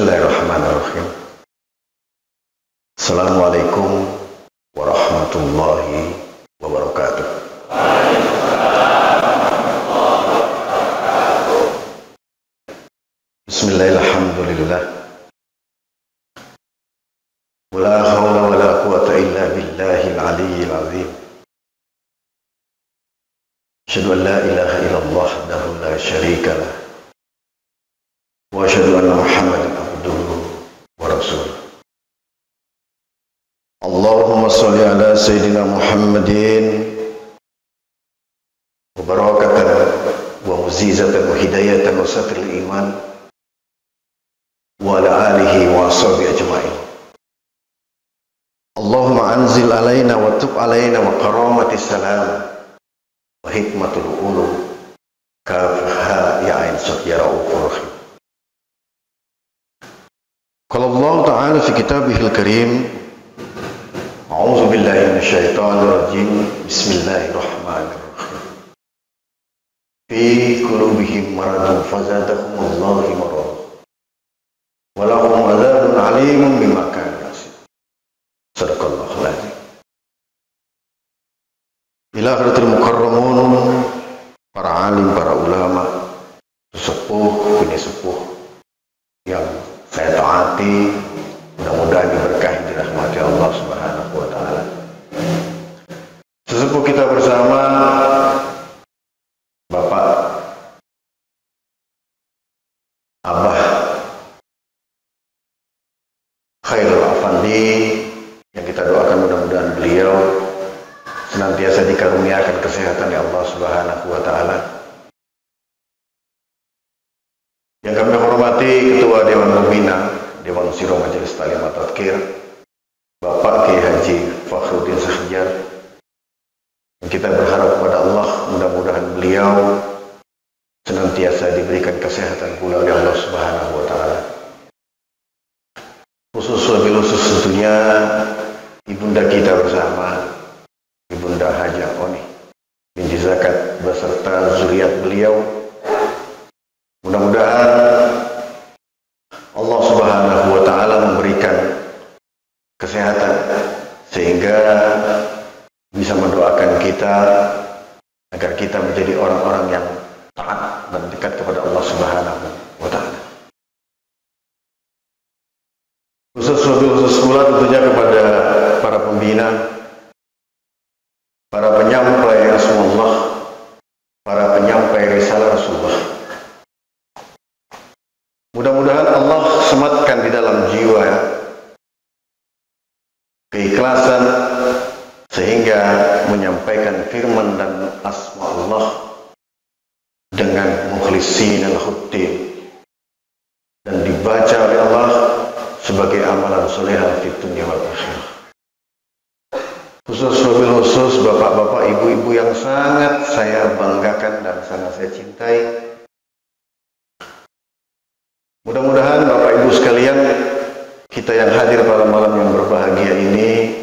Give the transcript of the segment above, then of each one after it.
Bismillahirrahmanirrahim. Assalamualaikum warahmatullahi wabarakatuh. Bismillahirrahmanirrahim. Wala hawla wala quwata illa billahil aliyyil azim. Asyhadu an la ilaha illallah wahdahu la syarika lah. Wa asyhadu anna Muhammadan abduhu wa rasuluh. Allahumma sholli ala sayyidina Muhammadin wa barakatan wa muzizatan wa hidayatan wa satril iman wa ala alihi wa ashabihi ajma'in. Allahumma anzil alaina wa tub alaina wa karamatis salam wa hikmatul ulum kafha ya ain sad ya raufur rahim. Qala Allah ta'ala fi kitabihil karim, a'udzu billahi minasyaitonir rajim, bismillahirrahmanirrahim. Fi qulubihim maradun fazadahumullahu marad wa lahum adzabun alimun bima kanu yaksibun. Sadaqallahul azim. Ila hadratil mukarramun, para alim, para ulama, sesepuh, bini sepuh yang saya taati, mudah-mudahan diberkahi dirahmati Allah Subhanahu wa taala. Sesepuh kita bersama Bapak Abah Khairul Afandi, yang kita doakan mudah-mudahan beliau senantiasa dikaruniakan kesehatan ya Allah Subhanahu wa taala. Yang kami hormati Ketua Dewan Pembina Dewan Syuro Majelis Ta'lim wa Tadhkir, Bapak Kiai Haji Fakhruddin Sahjar. Kita berharap kepada Allah mudah-mudahan beliau senantiasa diberikan kesehatan pula oleh Allah Subhanahu wa taala. Lebih khusus tentunya ibunda kita bersama, Ibunda Hajah Oni binti Zakat beserta zuriat beliau. Mudah-mudahan Allah Subhanahu wa taala memberikan kesehatan sehingga bisa mendoakan kita agar kita menjadi orang-orang yang taat dan dekat kepada Allah Subhanahu wa taala. Lebih khusus pula tentunya kepada para pembina, para penyampai Rasulullah, para penyampai risalah Rasulullah. Mudah-mudahan Allah sematkan di dalam jiwa keikhlasan sehingga menyampaikan firman dan asma Allah dengan mukhlisin al-huddin dan dibaca oleh Allah sebagai amalan solehah di dunia wal akhirah. Wabil khusus bapak-bapak, ibu-ibu yang sangat saya banggakan dan sangat saya cintai. Mudah-mudahan Bapak Ibu sekalian, kita yang hadir pada malam yang berbahagia ini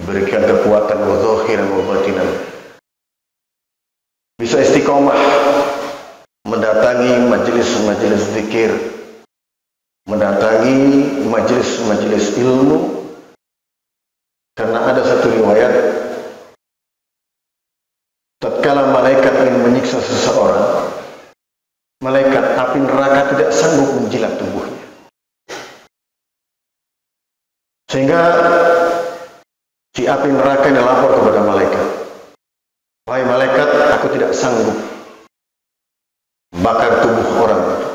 diberikan kekuatan wa zahiran wa batinan, bisa istiqomah mendatangi majelis-majelis zikir, mendatangi majelis-majelis ilmu. Karena ada satu riwayat, tatkala malaikat ingin menyiksa seseorang, malaikat api neraka tidak sanggup menjilat tubuhnya. Sehingga si api neraka ini lapor kepada malaikat, wahai malaikat, aku tidak sanggup bakar tubuh orang itu.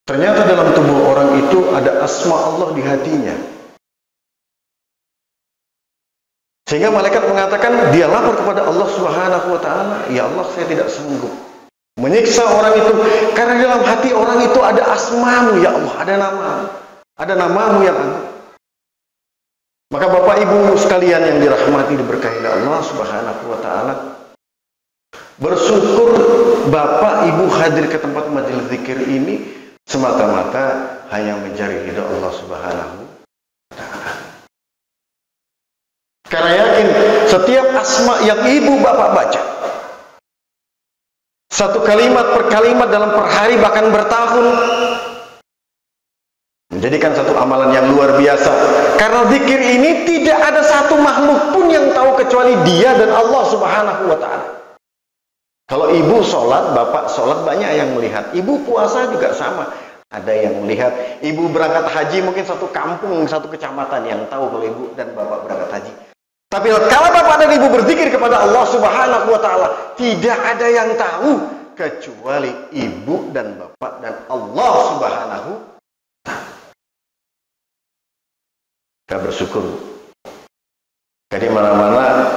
Ternyata dalam tubuh orang itu ada asma Allah di hatinya. Sehingga malaikat mengatakan, dia lapor kepada Allah Subhanahu wa taala, ya Allah, saya tidak sanggup menyiksa orang itu karena dalam hati orang itu ada asmamu ya Allah, ada namamu yang agung. Maka Bapak Ibu sekalian yang dirahmati diberkahi oleh Allah Subhanahu wa taala, bersyukur Bapak Ibu hadir ke tempat majelis zikir ini semata-mata hanya mencari ridha Allah Subhanahu wa taala. Karena yakin setiap asma yang ibu bapak baca, satu kalimat per kalimat dalam per hari bahkan bertahun, menjadikan satu amalan yang luar biasa. Karena zikir ini tidak ada satu makhluk pun yang tahu kecuali dia dan Allah Subhanahu wa ta'ala. Kalau ibu sholat, bapak sholat, banyak yang melihat. Ibu puasa juga sama, ada yang melihat. Ibu berangkat haji, mungkin satu kampung, satu kecamatan yang tahu kalau ibu dan bapak berangkat haji. Tapi kalau bapak dan ibu berzikir kepada Allah Subhanahu wa ta'ala, tidak ada yang tahu kecuali ibu dan bapak dan Allah Subhanahu. Kita bersyukur. Jadi mana-mana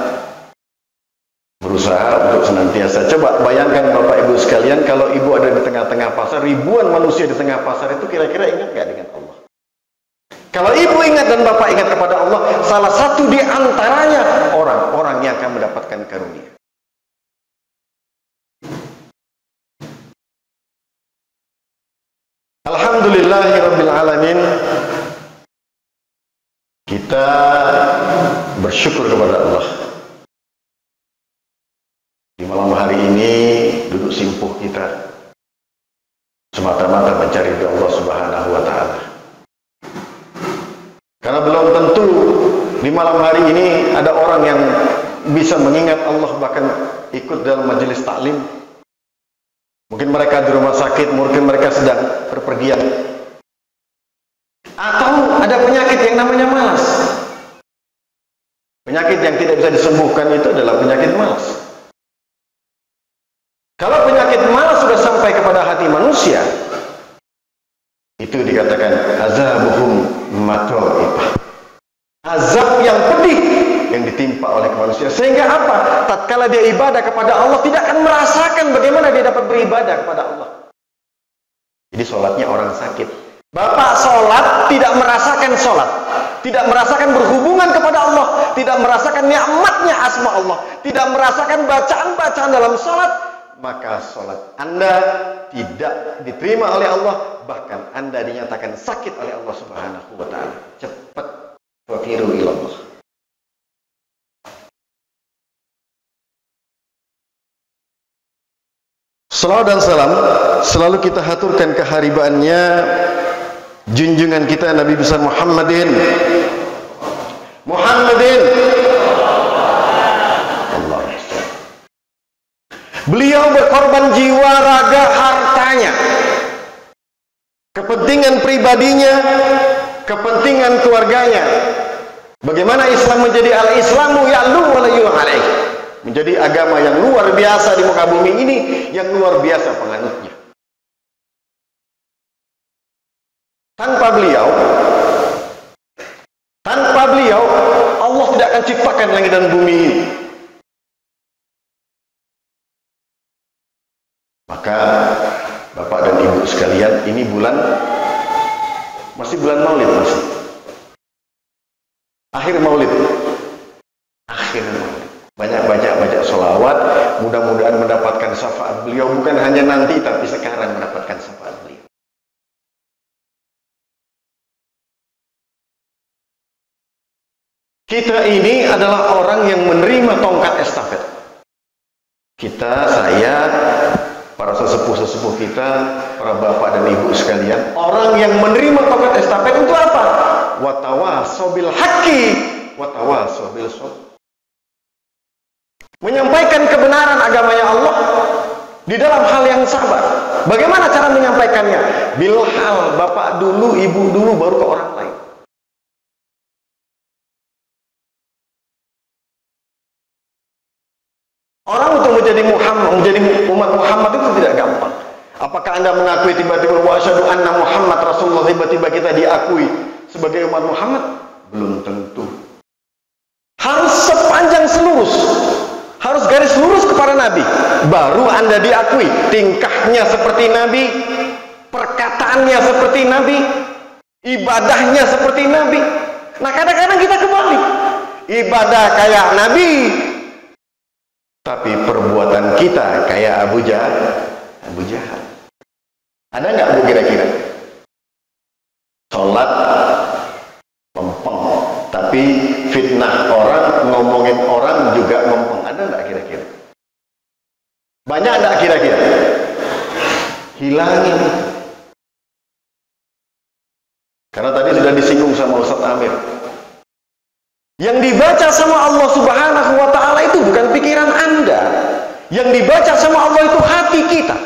berusaha untuk senantiasa. Coba bayangkan Bapak Ibu sekalian, kalau ibu ada di tengah-tengah pasar, ribuan manusia di tengah pasar itu kira-kira ingat nggak dengan Allah? Kalau ibu ingat dan bapak ingat kepada Allah, salah satu di antaranya orang-orang yang akan mendapatkan karunia. Alhamdulillahirabbil alamin. Kita bersyukur kepada Allah. Di malam hari ini duduk simpuh kita semata-mata mencari ridha Allah Subhanahu wa ta'ala. Karena belum tentu di malam hari ini ada orang yang bisa mengingat Allah bahkan ikut dalam majelis taklim. Mungkin mereka di rumah sakit, mungkin mereka sedang berpergian. Atau ada penyakit yang namanya malas. Penyakit yang tidak bisa disembuhkan itu adalah penyakit malas. Kalau penyakit malas sudah sampai kepada hati manusia, itu dikatakan azabuhum mata'ibah. Azab yang pedih yang ditimpa oleh manusia. Sehingga apa? Tatkala dia ibadah kepada Allah, tidak akan merasakan bagaimana dia dapat beribadah kepada Allah. Jadi sholatnya orang sakit. Bapak sholat tidak merasakan sholat, tidak merasakan berhubungan kepada Allah, tidak merasakan nikmatnya asma Allah, tidak merasakan bacaan-bacaan dalam sholat, maka sholat Anda tidak diterima oleh Allah, bahkan Anda dinyatakan sakit oleh Allah Subhanahu wa ta'ala. Cepat wafiru ilallah. Salawat dan salam selalu kita haturkan keharibaannya junjungan kita Nabi besar Muhammadin. Allah. Beliau berkorban jiwa, raga, hartanya, kepentingan pribadinya, kepentingan keluarganya. Bagaimana Islam menjadi al-Islamu ya'lu wa la yu'alaih, menjadi agama yang luar biasa di muka bumi ini, yang luar biasa penganutnya. Tanpa beliau Allah tidak akan ciptakan langit dan bumi ini. Maka Bapak dan Ibu sekalian, ini masih bulan Maulid, masih akhir Maulid. Banyak baca sholawat, mudah-mudahan mendapatkan syafaat beliau, bukan hanya nanti tapi sekarang mendapatkan syafaat beliau. Kita ini adalah orang yang menerima tongkat estafet. Kita, saya, para sesepuh-sesepuh kita, para bapak dan ibu sekalian, orang yang menerima tongkat estafet itu apa? Watawasau bil haqqi watawasau bil sabr. Menyampaikan kebenaran agamanya Allah di dalam hal yang sabar. Bagaimana cara menyampaikannya? Bilhal, bapak dulu, ibu dulu, baru ke orang lain. Orang untuk menjadi umat Muhammad itu tidak gampang. Apakah Anda mengakui tiba-tiba wa asyhadu anna Muhammad Rasulullah, tiba-tiba kita diakui sebagai umat Muhammad? Belum tentu. Harus sepanjang selurus, harus garis lurus kepada Nabi, baru Anda diakui. Tingkahnya seperti Nabi, perkataannya seperti Nabi, ibadahnya seperti Nabi. Nah, kadang-kadang kita kebalik, ibadah kayak Nabi, tapi perbuatan kita kayak Abu Jahal. Ada nggak Bu kira-kira? Sholat mempeng, tapi fitnah orang, ngomongin orang juga mempeng. Ada nggak kira-kira? Banyak nggak kira-kira? Hilangin. Karena Yang dibaca sama Allah Subhanahu wa Ta'ala itu bukan pikiran Anda. Yang dibaca sama Allah itu hati kita.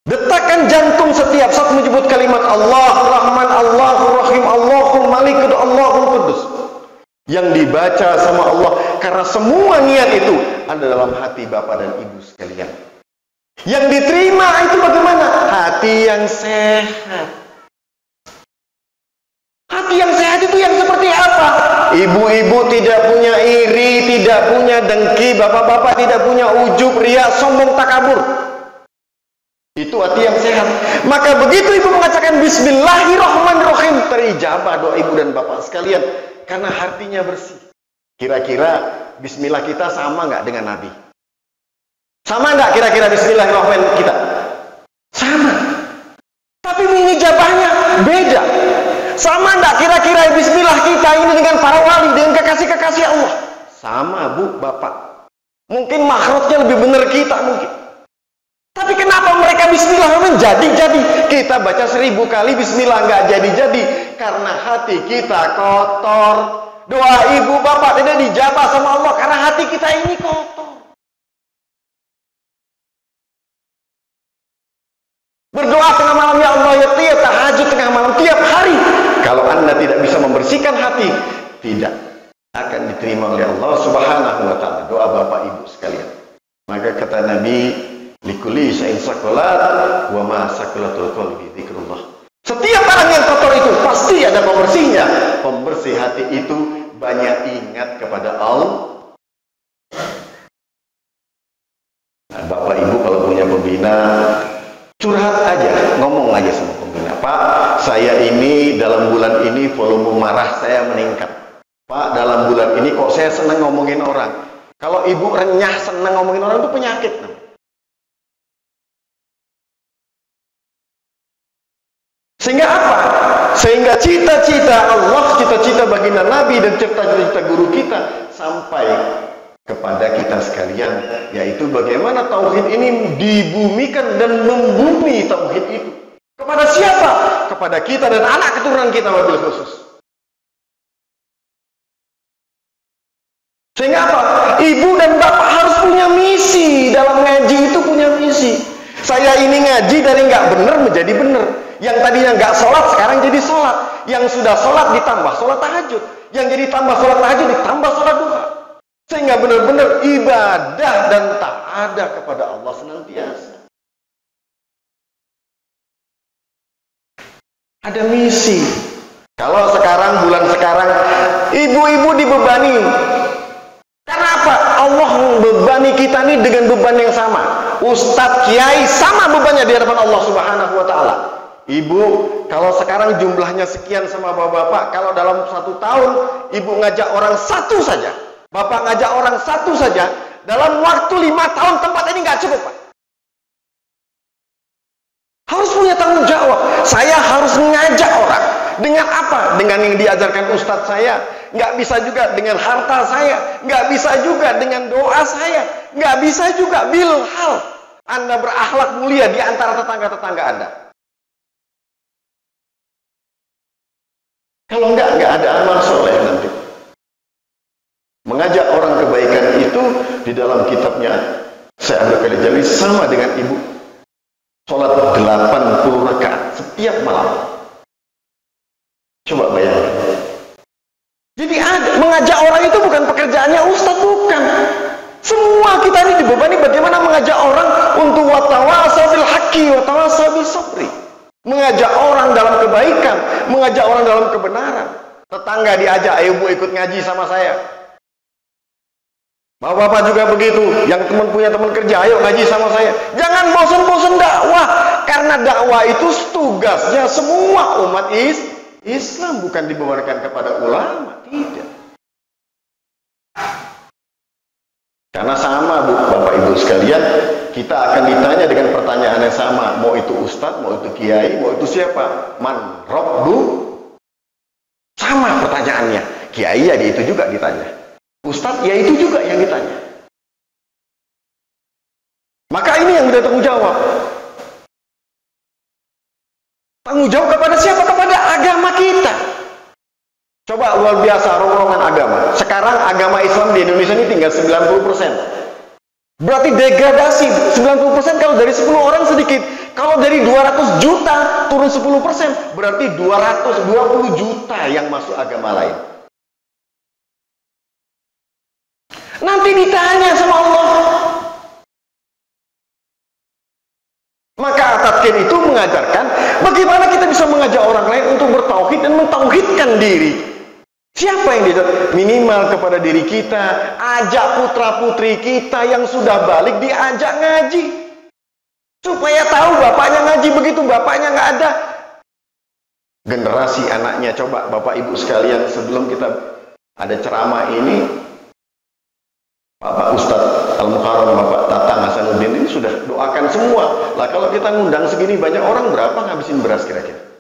Detakan jantung setiap saat menyebut kalimat Allah Rahman, Allahur Rahim, Allahul Malik, Allahul Qudus. Yang dibaca sama Allah, karena semua niat itu ada dalam hati Bapak dan Ibu sekalian. Yang diterima itu bagaimana? Hati yang sehat. Hati yang sehat itu yang seperti apa? Ibu-ibu tidak punya iri, tidak punya dengki, bapak-bapak tidak punya ujub, riya, sombong, takabur. Itu hati yang sehat. Maka begitu ibu mengatakan Bismillahirrahmanirrahim, terijabah doa ibu dan bapak sekalian, karena hatinya bersih. Kira-kira Bismillah kita sama nggak dengan Nabi? Sama nggak kira-kira Bismillahirrahmanirrahim kita? Sama. Tapi mengijabahnya beda. Sama nggak kira-kira Bismillah kita ini dengan para wali, dengan kekasih-kekasih Allah? Sama bu, bapak. Mungkin makhrajnya lebih benar kita mungkin. Tapi kenapa mereka Bismillahirrahmanirrahim jadi-jadi? Kita baca 1000 kali Bismillah nggak jadi-jadi karena hati kita kotor. Doa ibu bapak tidak dijabah sama Allah karena hati kita ini kotor. Berdoa tengah malam, ya Allah, ya tiap tahajud tengah malam tiap hari. Kalau Anda tidak bisa membersihkan hati, tidak akan diterima oleh Allah Subhanahu wa Ta'ala doa bapak ibu sekalian. Maka kata Nabi, likulli syai'in sakolat wa ma sakolatul qalbi dzikrullah. Setiap barang yang kotor itu pasti ada pembersihnya. Pembersih hati itu banyak ingat kepada Allah. Nah, bapak ibu kalau punya pembina, curhat aja, ngomong aja sama pembina. Pak, saya ini dalam bulan ini volume marah saya meningkat. Pak, dalam bulan ini kok saya senang ngomongin orang. Kalau ibu renyah senang ngomongin orang itu penyakit. Sehingga apa? Sehingga cita-cita Allah, cita-cita baginda Nabi dan cita-cita guru kita sampai kepada kita sekalian, yaitu bagaimana tauhid ini dibumikan dan membumi tauhid itu. Kepada siapa? Kepada kita dan anak keturunan kita wabil khusus. Sehingga apa? Ibu dan bapak harus punya misi. Dalam ngaji itu punya misi. Saya ini ngaji dari nggak benar menjadi benar. Yang tadinya nggak sholat sekarang jadi sholat. Yang sudah sholat ditambah sholat tahajud. Yang jadi tambah sholat tahajud ditambah sholat duha. Sehingga benar-benar ibadah dan taat kepada Allah senantiasa. Ada misi. Kalau sekarang, bulan sekarang, ibu-ibu dibebani. Karena apa? Allah membebani kita ini dengan beban yang sama. Ustadz, kiai, sama bebannya di hadapan Allah Subhanahu wa Ta'ala. Ibu, kalau sekarang jumlahnya sekian sama bapak-bapak, kalau dalam 1 tahun, ibu ngajak orang 1 saja, bapak ngajak orang 1 saja, dalam waktu 5 tahun tempat ini nggak cukup, Pak. Harus punya tanggung jawab. Saya harus mengajak orang. Dengan apa? Dengan yang diajarkan ustadz saya. Nggak bisa juga dengan harta saya. Nggak bisa juga dengan doa saya. Nggak bisa juga bilhal. Anda berakhlak mulia di antara tetangga-tetangga Anda. Kalau nggak ada amal soleh nanti. Mengajak orang kebaikan itu di dalam kitabnya Syekh Abdul Qadir Jalili sama dengan ibu. Sholat 80 rakaat setiap malam. Coba bayangkan. Jadi mengajak orang itu bukan pekerjaannya ustadz, bukan. Semua kita ini dibebani bagaimana mengajak orang untuk watawasau bil haqqi watawasau bis sabri. Mengajak orang dalam kebaikan, mengajak orang dalam kebenaran. Tetangga diajak, ayo bu ikut ngaji sama saya. Bapak-bapak juga begitu, yang punya teman kerja, ayo ngaji sama saya. Jangan bosan-bosan dakwah, karena dakwah itu tugasnya semua umat Islam, bukan dibebankan kepada ulama, tidak. Karena sama bu, bapak ibu sekalian, kita akan ditanya dengan pertanyaan yang sama, mau itu ustadz, mau itu kiai, mau itu siapa? Man rabbu? Sama pertanyaannya, kiai ya itu juga ditanya. Ustadz, ya itu juga yang ditanya. Maka ini yang kita tanggung jawab. Tanggung jawab kepada siapa? Kepada agama kita. Coba luar biasa ronrongan agama. Sekarang agama Islam di Indonesia ini tinggal 90%. Berarti degradasi 90%. Kalau dari 10 orang sedikit. Kalau dari 200 juta turun 10%, berarti 220 juta yang masuk agama lain. Nanti ditanya sama Allah. Maka At-Tadkir itu mengajarkan bagaimana kita bisa mengajak orang lain untuk bertauhid dan mentauhidkan diri. Siapa yang diajak? Minimal kepada diri kita. Ajak putra-putri kita yang sudah balik, diajak ngaji. Supaya tahu bapaknya ngaji, begitu bapaknya nggak ada. Generasi anaknya, coba Bapak Ibu sekalian, sebelum kita ada ceramah ini, Bapak Ustadz Al-Muharram, Bapak Tatang Hasanuddin ini sudah doakan semua. Lah kalau kita ngundang segini banyak orang, berapa ngabisin beras kira-kira?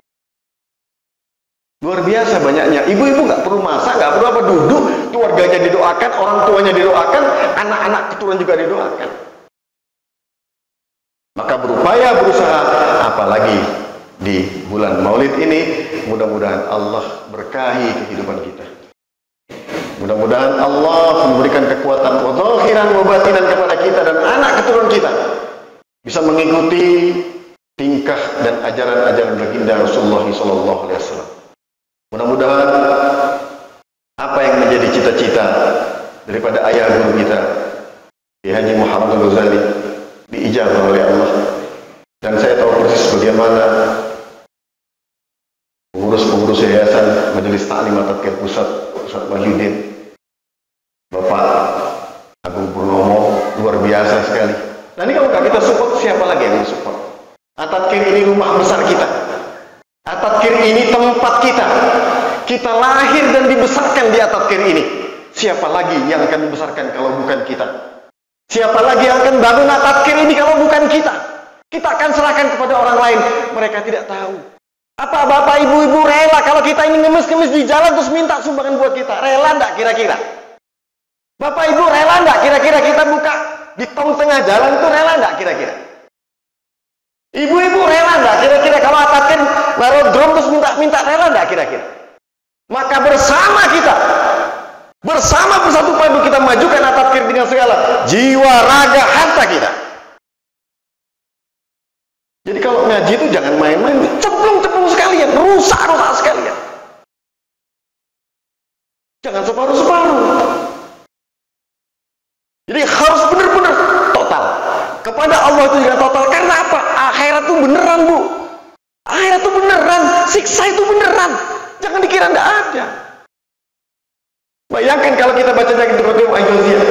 Luar biasa banyaknya. Ibu-ibu nggak perlu masak, nggak perlu apa, duduk, keluarganya didoakan, orang tuanya didoakan, anak-anak keturunan juga didoakan. Maka berupaya, berusaha, apalagi di bulan Maulid ini, mudah-mudahan Allah berkahi kehidupan kita. Mudah-mudahan Allah memberikan kekuatan zahiran wa batinan kepada kita dan anak keturunan kita bisa mengikuti tingkah dan ajaran-ajaran baginda Rasulullah SAW. Mudah-mudahan apa yang menjadi cita-cita daripada ayah guru kita, Haji Muhammad Ghazali, diijabah oleh Allah. Dan saya tahu persis bagaimana pengurus-pengurus yayasan Majelis Ta'lim At-Tadkir Pusat, Ustaz Wahyudin, Bapak Agung Purnomo, luar biasa sekali. Nah ini kalau nggak kita support, siapa lagi yang support? At-Tadkir ini rumah besar kita. At-Tadkir ini tempat kita. Kita lahir dan dibesarkan di At-Tadkir ini. Siapa lagi yang akan dibesarkan kalau bukan kita? Siapa lagi yang akan bangun At-Tadkir ini kalau bukan kita? Kita akan serahkan kepada orang lain. Mereka tidak tahu. Apa bapak ibu-ibu rela kalau kita ini ngemis-ngemis di jalan terus minta sumbangan buat kita? Rela enggak kira-kira? Bapak ibu rela enggak kira-kira kita buka di tong tengah jalan itu, rela enggak kira-kira? Ibu-ibu rela enggak kira-kira kalau At-Tadkir naruh drum terus minta rela enggak kira-kira? Maka bersama kita, bersama bersatu padu kita majukan At-Tadkir dengan segala jiwa, raga, harta kita. Jadi kalau ngaji itu jangan main-main, ceplung-ceplung sekalian, rusak-rusak sekalian. Jangan separuh-separuh. Jadi harus benar-benar total. Kepada Allah itu juga total. Karena apa? Akhirat itu beneran, Bu. Akhirat itu beneran. Siksa itu beneran. Jangan dikira enggak ada. Bayangkan kalau kita baca dari Ibnu Al-Jauziyah.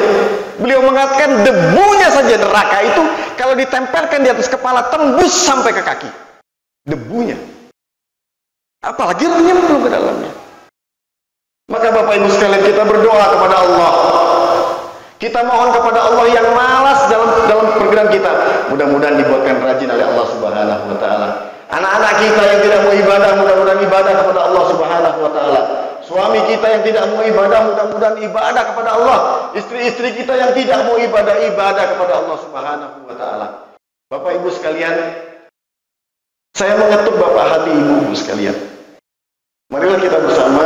Beliau mengatakan debunya saja neraka itu kalau ditempelkan di atas kepala tembus sampai ke kaki. Debunya. Apalagi rohnya belum ke dalamnya. Maka Bapak Ibu sekalian, kita berdoa kepada Allah. Kita mohon kepada Allah yang malas dalam pergerakan kita. Mudah-mudahan dibuatkan rajin oleh Allah Subhanahu wa taala. Anak-anak kita yang tidak mau ibadah, mudah-mudahan ibadah kepada Allah Subhanahu wa taala. Suami kita yang tidak mau ibadah, mudah-mudahan ibadah kepada Allah. Istri-istri kita yang tidak mau ibadah kepada Allah Subhanahu wa taala. Bapak Ibu sekalian, saya mengetuk Bapak hati Ibu sekalian. Marilah kita bersama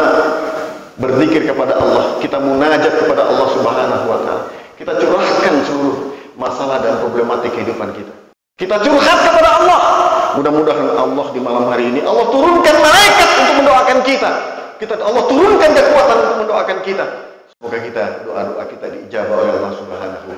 berzikir kepada Allah, kita munajat kepada Allah Subhanahu wa taala. Kita curahkan seluruh masalah dan problematik kehidupan kita. Kita curhat kepada Allah. Mudah-mudahan Allah di malam hari ini Allah turunkan malaikat untuk mendoakan kita. Allah turunkan kekuatan untuk mendoakan kita. Semoga doa-doa kita diijabah oleh Allah Subhanahu